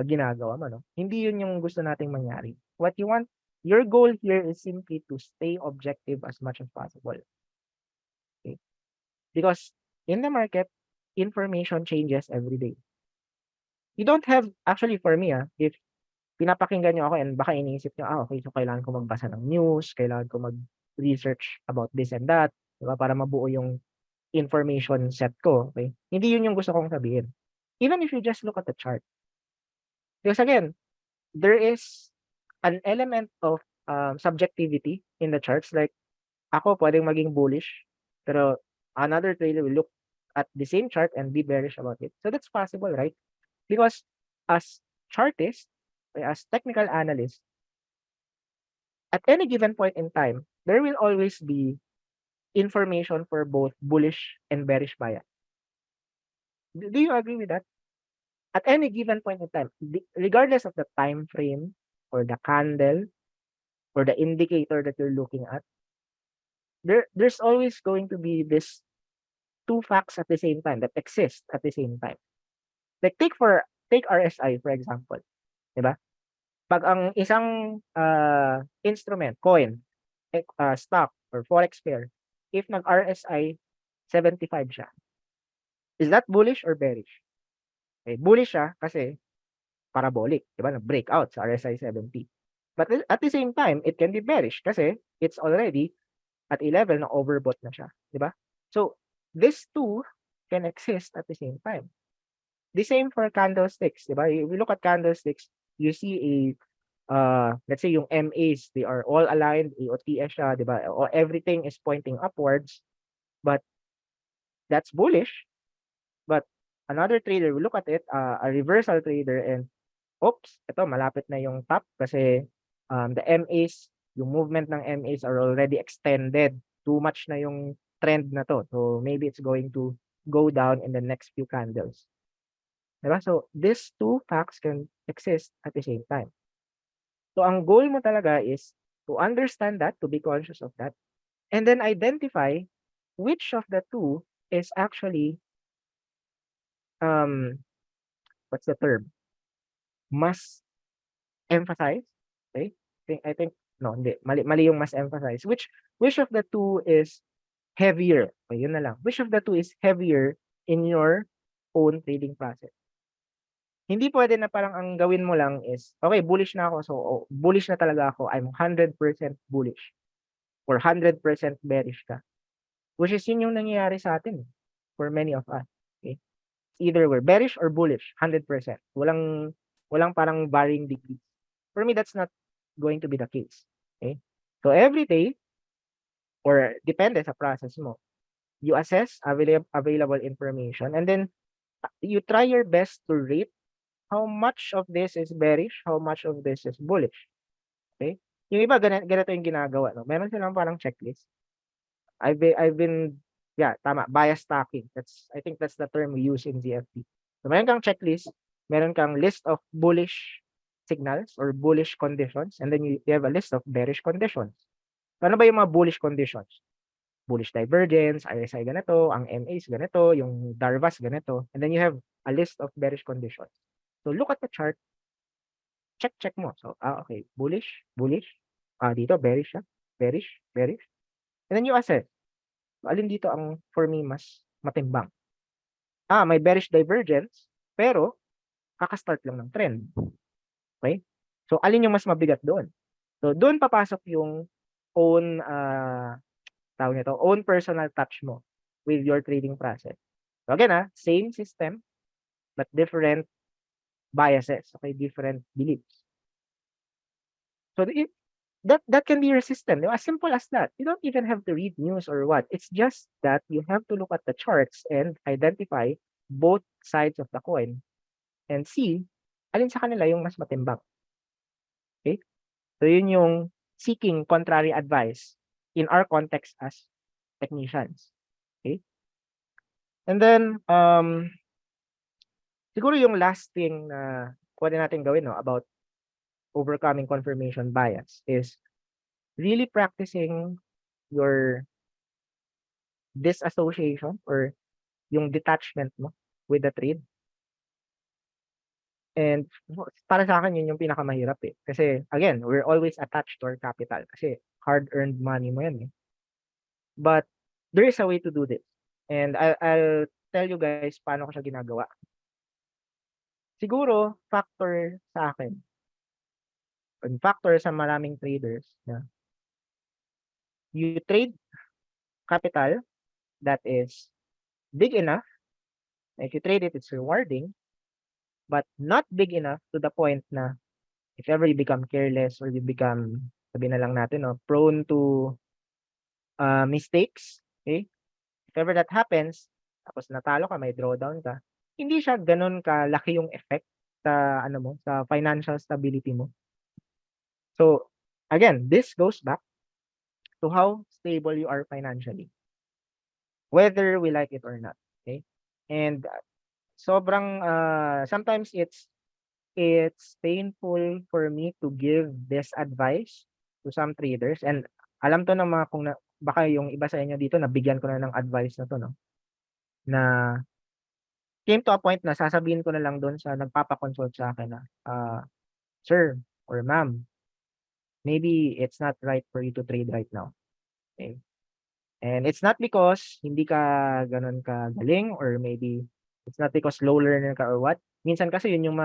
Speaker 2: ginagawa mo, no? Hindi yun yung gusto nating mangyari. What you want, your goal here is simply to stay objective as much as possible. Okay? Because in the market, information changes every day. You don't have, actually for me, if pinapakinggan nyo ako and baka iniisip nyo, okay, so kailangan ko magbasa ng news, kailangan ko mag-research about this and that, diba, para mabuo yung information set ko. Okay? Hindi yun yung gusto kong sabihin. Even if you just look at the chart. Because again, there is an element of subjectivity in the charts. Like, ako pwedeng maging bullish, pero another trader will look at the same chart and be bearish about it. So that's possible, right? Because as chartists, as technical analysts, at any given point in time, there will always be information for both bullish and bearish bias. Do you agree with that? At any given point in time, regardless of the time frame or the candle or the indicator that you're looking at, there's always going to be this two facts at the same time that exist at the same time. Like take RSI for example, 'di ba? Pag ang isang instrument, coin, stock or forex pair, if nag-RSI 75 siya, is that bullish or bearish? Okay, bullish siya kasi parabolic, 'di ba? Nag-breakout sa RSI 70. But at the same time, it can be bearish kasi it's already at a level na overbought na siya, 'di ba? So, these two can exist at the same time. The same for candlesticks, 'di ba? If you look at candlesticks, you see a let's say yung MAs, they are all aligned, AOTS siya, 'di ba? Or everything is pointing upwards, but that's bullish. But another trader will look at it, a reversal trader, and oops, ito malapit na yung top kasi the MAs, yung movement ng MAs are already extended. Too much na yung trend na to. So maybe it's going to go down in the next few candles. Diba? So these two facts can exist at the same time. So ang goal mo talaga is to understand that, to be conscious of that, and then identify which of the two is actually what's the term? Mas emphasize. Okay? I think no, hindi. Mali yung mas emphasize. Which of the two is heavier? Okay, yun na lang. Which of the two is heavier in your own trading process? Hindi pwede na parang ang gawin mo lang is, okay, bullish na ako. So, bullish na talaga ako. I'm 100% bullish. Or 100% bearish ka. Which is yun yung nangyayari sa atin for many of us. Okay? Either we're bearish or bullish, 100%. Walang parang varying degrees. For me, that's not going to be the case. Okay? So, every day, or depende sa process mo, you assess available information and then you try your best to rate how much of this is bearish, how much of this is bullish. Okay? Yung iba, ganito yung ginagawa. No? Meron silang parang checklist. I've been, yeah, tama, bias stacking. I think that's the term we use in ZFT. So, meron kang checklist, meron kang list of bullish signals or bullish conditions, and then you have a list of bearish conditions. So, ano ba yung mga bullish conditions? Bullish divergence, RSI ganito, ang MAs ganito, yung DARVAS ganito, and then you have a list of bearish conditions. So, look at the chart, check mo. So, okay, bullish, dito, bearish siya, bearish. And then you assess, alin dito ang, for me, mas matimbang. May bearish divergence, pero, kakastart lang ng trend. Okay? So, alin yung mas mabigat doon? So, doon papasok yung own, own personal touch mo with your trading process. So, again, same system, but different biases, okay, different beliefs. So, that can be your system. As simple as that. You don't even have to read news or what. It's just that you have to look at the charts and identify both sides of the coin and see alin sa kanila yung mas matimbang. Okay? So, yun yung seeking contrary advice in our context as technicians. Okay? And then, siguro yung last thing na pwede natin gawin about overcoming confirmation bias is really practicing your disassociation or yung detachment mo with the trade. And para sa akin, yun yung pinakamahirap eh. Kasi, again, we're always attached to our capital kasi hard-earned money mo yan eh. But there is a way to do this. And I'll tell you guys paano ko siya ginagawa. Siguro, factor sa akin, factor sa maraming traders na you trade capital that is big enough. If you trade it, it's rewarding, but not big enough to the point na if ever you become careless or you become, sabi na lang natin, no, prone to mistakes, okay? If ever that happens, tapos natalo ka, may drawdown ka, hindi siya ganun kalaki yung effect sa ano mo, sa financial stability mo. So, again, this goes back to how stable you are financially, whether we like it or not, okay? And sobrang sometimes it's painful for me to give this advice to some traders, and alam to ng mga kung baka yung iba sa inyo dito nabigyan ko na ng advice na to, no, na came to a point na sasabihin ko na lang doon sa nagpapa-consult sa akin na sir or ma'am, maybe it's not right for you to trade right now, okay? And it's not because hindi ka gano'n kagaling, or maybe it's not because slow learner ka or what. Minsan kasi yun yung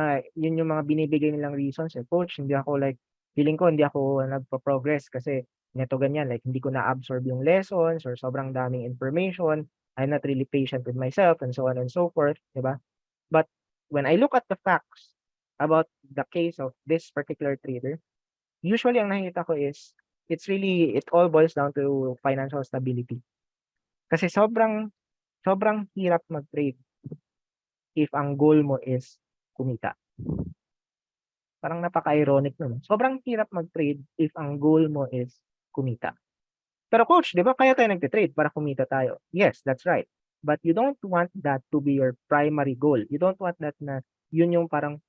Speaker 2: mga binibigay nilang reasons, eh, "Coach, hindi ako like feeling ko hindi ako nagpo-progress kasi ganito, ganyan, like hindi ko na-absorb yung lessons or sobrang daming information. I'm not really patient with myself," and so on and so forth, 'di ba? But when I look at the facts about the case of this particular trader, usually ang nakikita ko is it all boils down to financial stability. Kasi sobrang sobrang hirap mag-trade if ang goal mo is kumita. Parang napaka-ironic nun, sobrang hirap mag-trade if ang goal mo is kumita. Pero coach, 'di ba kaya tayo nagte-trade para kumita tayo? Yes, that's right. But you don't want that to be your primary goal. You don't want that na yun yung parang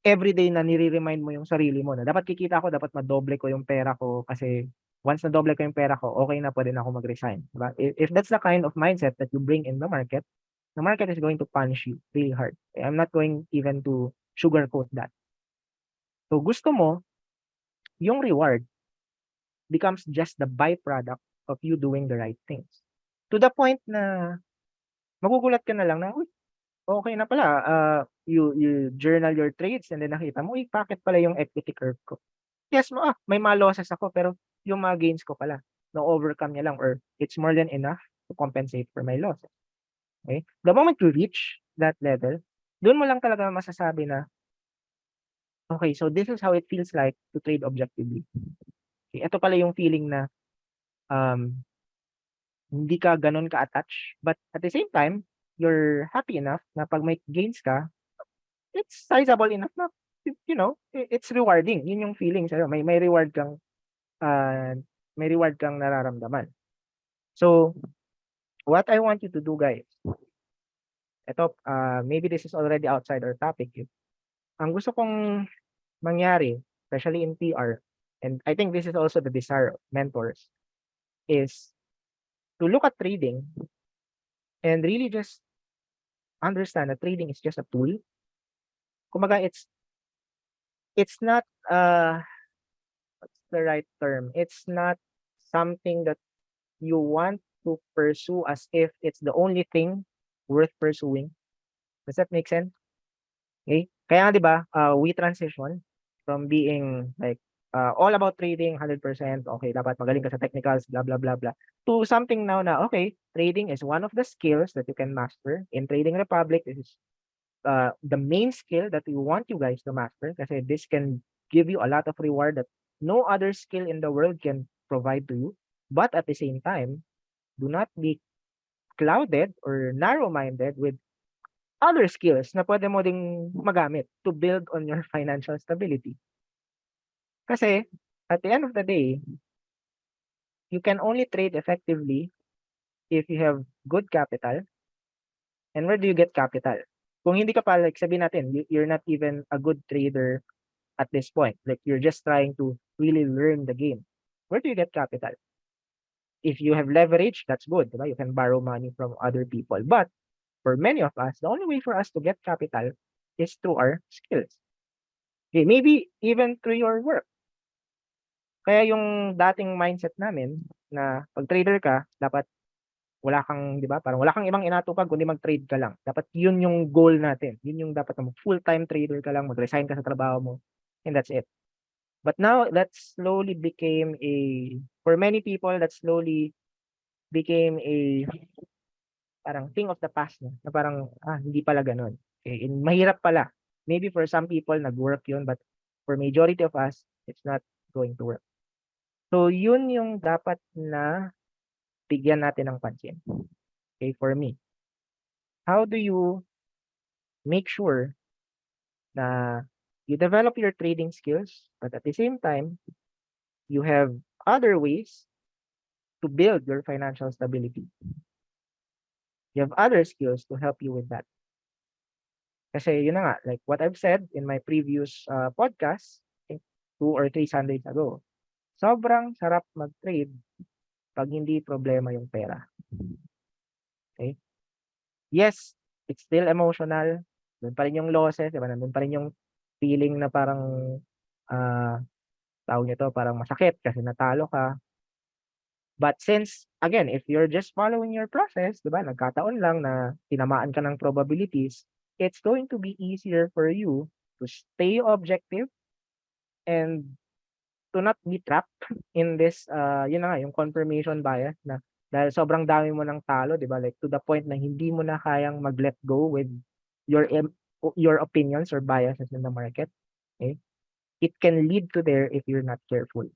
Speaker 2: everyday na nire-remind mo yung sarili mo na dapat kikita ako, dapat madoble ko yung pera ko kasi once nadoble ko yung pera ko, okay na, pwede na ako mag-resign, di ba? If that's the kind of mindset that you bring in the market is going to punish you really hard. I'm not going even to sugarcoat that. So gusto mo, yung reward becomes just the byproduct of you doing the right things. To the point na magugulat ka na lang na, uy, okay na pala, you journal your trades and then nakita mo, uy, bakit pala yung equity curve ko? Yes, may mga losses ako pero yung mga gains ko pala, na-overcome niya lang or it's more than enough to compensate for my losses. Okay? The moment you reach that level, doon mo lang talaga masasabi na, okay, so this is how it feels like to trade objectively. Okay, ito pala yung feeling na um, hindi ka ganun ka-attach, but at the same time, you're happy enough na pag may gains ka, it's sizable enough na, it's rewarding. Yun yung feeling sa'yo. May reward kang nararamdaman. So, what I want you to do, guys, ito, maybe this is already outside our topic. Ang gusto kong mangyari, especially in PR, and I think this is also the desire of mentors, is to look at trading and really just understand that trading is just a tool. Kumbaga, it's not, what's the right term? It's not something that you want to pursue as if it's the only thing worth pursuing. Does that make sense? Okay? Kaya nga 'di ba, we transition from being like all about trading 100%, okay, dapat magaling ka sa technicals, blah blah blah blah, to something now na okay, trading is one of the skills that you can master. In Trading Republic, this is the main skill that we want you guys to master kasi this can give you a lot of reward that no other skill in the world can provide to you. But at the same time, do not be clouded or narrow-minded with other skills na pwede mo ding magamit to build on your financial stability. Kasi at the end of the day, you can only trade effectively if you have good capital. And where do you get capital? Kung hindi ka pa, like sabihin natin, you're not even a good trader at this point. Like you're just trying to really learn the game. Where do you get capital? If you have leverage, that's good. Diba? You can borrow money from other people. But for many of us, the only way for us to get capital is through our skills. Okay, maybe even through your work. Kaya yung dating mindset namin na pag trader ka, dapat wala kang, 'di ba? Parang wala kang ibang inatupag kundi mag-trade ka lang. Dapat 'yun yung goal natin. 'Yun yung dapat mo, full-time trader ka lang, mag-resign ka sa trabaho mo, and that's it. But now that slowly became for many people, that slowly became a parang thing of the past na parang hindi pala ganoon. Okay, and mahirap pala. Maybe for some people, nag-work yun, but for majority of us, it's not going to work. So, yun yung dapat na bigyan natin ng pansin. Okay, for me. How do you make sure na you develop your trading skills, but at the same time, you have other ways to build your financial stability. You have other skills to help you with that. Kasi yun na nga, like what I've said in my previous podcast, I think 2 or 3 Sundays ago, sobrang sarap mag-trade pag hindi problema yung pera. Okay? Yes, it's still emotional. Doon pa rin yung losses, diba? Nandun pa rin yung feeling na parang tawag nito, parang masakit kasi natalo ka. But since, again, if you're just following your process, diba, nagkataon lang na tinamaan ka ng probabilities, it's going to be easier for you to stay objective and to not be trapped in this, yun na nga, yung confirmation bias na dahil sobrang dami mo ng talo, diba, like to the point na hindi mo na kayang mag-let go with your opinions or biases in the market. Okay? It can lead to there if you're not careful.